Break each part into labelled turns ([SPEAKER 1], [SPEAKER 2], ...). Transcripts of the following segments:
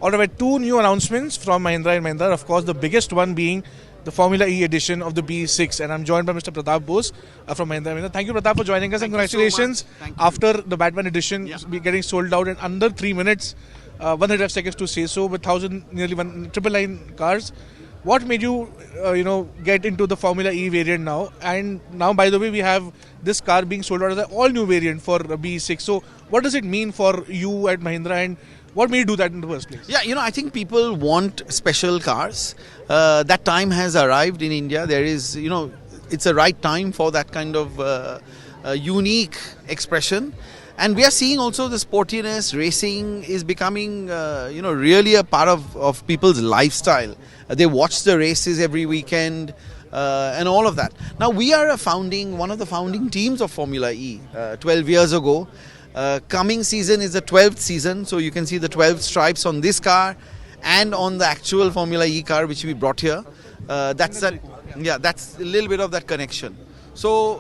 [SPEAKER 1] All right, two new announcements from Mahindra and Mahindra. Of course, the biggest one being the Formula E edition of the BE6, and I'm joined by Mr. Pratap Bose from Mahindra and Mahindra. Thank you, Pratap, for joining us, and congratulations after the Batman edition getting sold out in under 3 minutes, 105 seconds to say so, with nearly 999 cars. What made you, get into the Formula E variant now? And now, by the way, we have this car being sold out as an all-new variant for BE6. So, what does it mean for you at Mahindra, and what made you do that in the first place?
[SPEAKER 2] Yeah, I think people want special cars. That time has arrived in India. There is, it's a right time for that kind of unique expression. And we are seeing also the sportiness, racing is becoming, really a part of people's lifestyle. They watch the races every weekend and all of that. Now, we are one of the founding teams of Formula E 12 years ago. Coming season is the 12th season, so you can see the 12 stripes on this car and on the actual Formula E car which we brought here. That's a little bit of that connection. So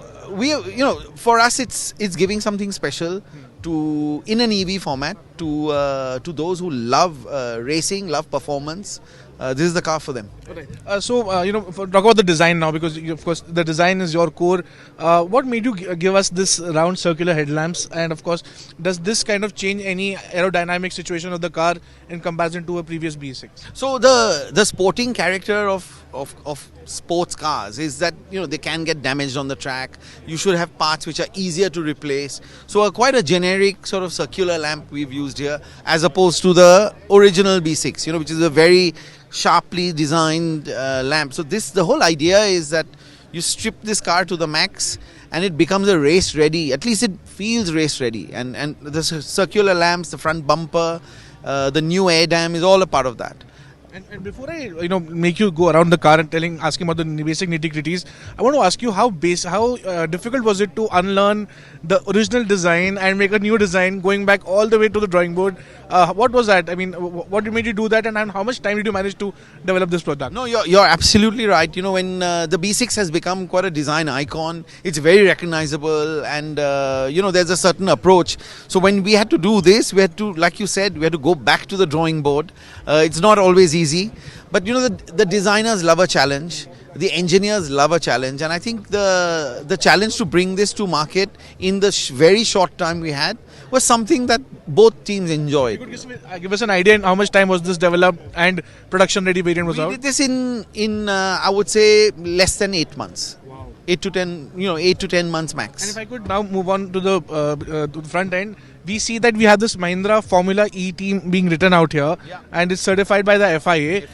[SPEAKER 2] for us it's giving something special in an EV format to those who love racing, love performance. This is the car for them.
[SPEAKER 1] Okay. Talk about the design now, because of course the design is your core. What made you give us this round circular headlamps, and of course does this kind of change any aerodynamic situation of the car in comparison to a previous B6?
[SPEAKER 2] So the sporting character of sports cars is that they can get damaged on the track. You should have parts which are easier to replace. So quite a generic sort of circular lamp we've used here, as opposed to the original B6, which is a very sharply designed lamp. So the whole idea is that you strip this car to the max and it becomes a race ready. At least it feels race ready. And the circular lamps, the front bumper, the new air dam is all a part of that.
[SPEAKER 1] And before I make you go around the car and asking about the basic nitty-gritties, I want to ask you how difficult was it to unlearn the original design and make a new design, going back all the way to the drawing board? What was that? I mean, what made you do that, and how much time did you manage to develop this product?
[SPEAKER 2] No, you're absolutely right. When the B6 has become quite a design icon, it's very recognizable, and there's a certain approach. So when we had to do this, we had to, like you said, we had to go back to the drawing board. It's not always easy, but the designers love a challenge, the engineers love a challenge, and I think the challenge to bring this to market in the very short time we had was something that both teams enjoyed.
[SPEAKER 1] You could give us an idea in how much time was this developed and production ready variant was out?
[SPEAKER 2] We did this in I would say less than 8 months.
[SPEAKER 1] Wow.
[SPEAKER 2] 8 to 10 months max.
[SPEAKER 1] And if I could now move on to the front end, we see that we have this Mahindra Formula E team being written out here, and it's certified by the FIA.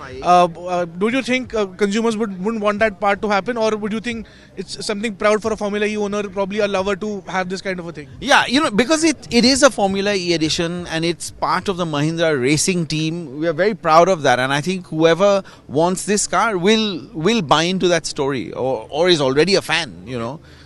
[SPEAKER 1] Do you think consumers wouldn't want that part to happen, or would you think it's something proud for a Formula E owner, probably a lover, to have this kind of a thing?
[SPEAKER 2] Yeah, because it is a Formula E edition and it's part of the Mahindra racing team. We are very proud of that, and I think whoever wants this car will buy into that story or is already a fan,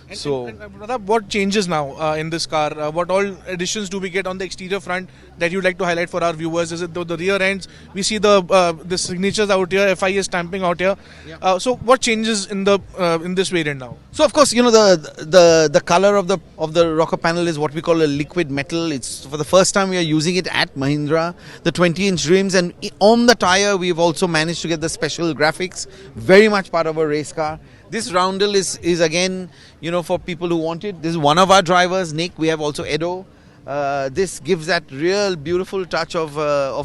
[SPEAKER 1] And Pratap, what changes now in this car? What all additions do we get on the exterior front that you'd like to highlight for our viewers? Is it the rear ends? We see the signatures out here, FIA stamping out here. Yeah. So what changes in this variant now?
[SPEAKER 2] So of course, the color of the rocker panel is what we call a liquid metal. It's for the first time we are using it at Mahindra. The 20-inch rims, and on the tire we've also managed to get the special graphics. Very much part of a race car. This roundel is again, for people who want it. This is one of our drivers, Nick. We have also Edo. This gives that real beautiful touch of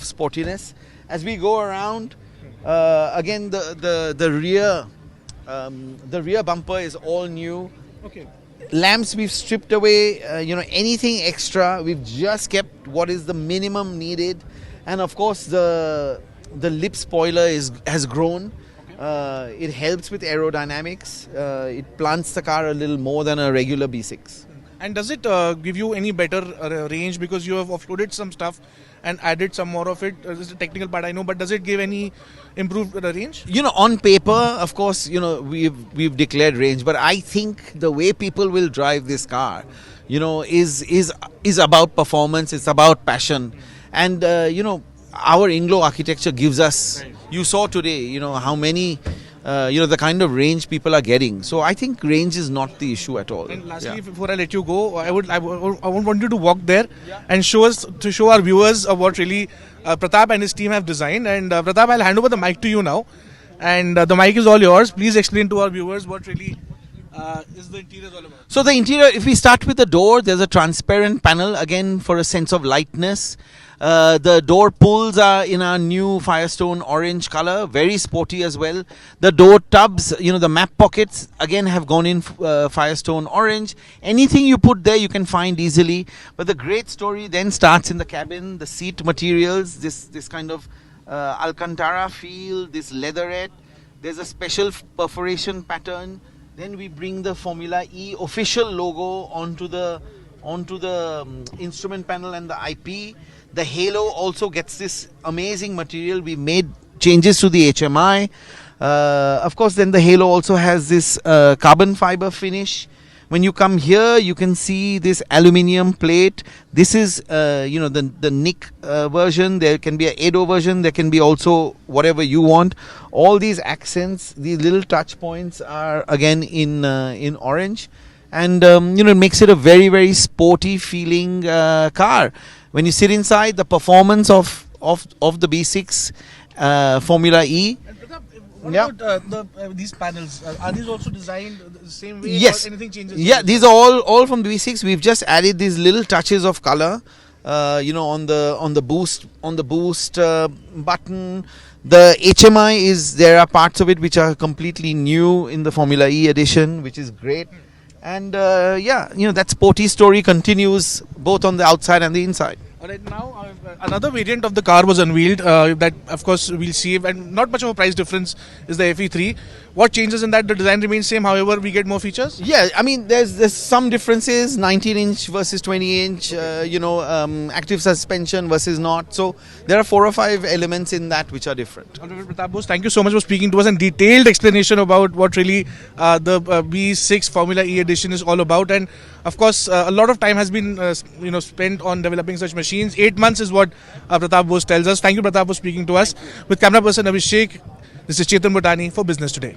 [SPEAKER 2] sportiness. As we go around, again the rear bumper is all new.
[SPEAKER 1] Okay.
[SPEAKER 2] Lamps we've stripped away. Anything extra, we've just kept what is the minimum needed. And of course the lip spoiler has grown. It helps with aerodynamics. It plants the car a little more than a regular B6.
[SPEAKER 1] And does it give you any better range, because you have offloaded some stuff and added some more of it? This is a technical part, I know, but does it give any improved range?
[SPEAKER 2] On paper, of course, we've declared range, but I think the way people will drive this car, is about performance. It's about passion, and our Inglo architecture gives us. Right. You saw today, how many, the kind of range people are getting. So I think range is not the issue at all.
[SPEAKER 1] And lastly, before I let you go, I want you to walk there and show our viewers what really Pratap and his team have designed. And Pratap, I'll hand over the mic to you now. And the mic is all yours. Please explain to our viewers what really is the interior all about.
[SPEAKER 2] So the interior, if we start with the door, there's a transparent panel again for a sense of lightness. The door pulls are in our new Firestone orange color, very sporty as well. The door tubs, the map pockets again have gone in Firestone orange. Anything you put there you can find easily. But the great story then starts in the cabin. The seat materials, this kind of Alcantara feel, this leatherette. There's a special perforation pattern. Then we bring the Formula E official logo onto the instrument panel and the IP. The halo also gets this amazing material. We made changes to the HMI. Of course, then the halo also has this carbon fiber finish. When you come here, you can see this aluminium plate. This is, the Nick version. There can be an Edo version. There can be also whatever you want. All these accents, these little touch points are again in orange. And, it makes it a very, very sporty feeling car. When you sit inside, the performance of the B6 Formula E.
[SPEAKER 1] What about these panels? Are these also designed the same way?
[SPEAKER 2] Yes.
[SPEAKER 1] Or anything changes?
[SPEAKER 2] Yeah, these are all from the V6. We've just added these little touches of color. On the boost button. The HMI there are parts of it which are completely new in the Formula E edition, which is great. And that sporty story continues both on the outside and the inside.
[SPEAKER 1] Alright, now another variant of the car was unveiled that of course we'll see, and not much of a price difference is the FE3. What changes in that? The design remains same, however we get more features?
[SPEAKER 2] Yeah, I mean there's some differences, 19-inch versus 20-inch, active suspension versus not. So there are 4 or 5 elements in that which are different.
[SPEAKER 1] Alright, Pratap Bose, thank you so much for speaking to us and detailed explanation about what really the B6 Formula E edition is all about. And of course a lot of time has been spent on developing such machines. 8 months is what Pratap Bose tells us. Thank you, Pratap, for speaking to us. With camera person Abhishek, this is Chetan Bhutani for Business Today.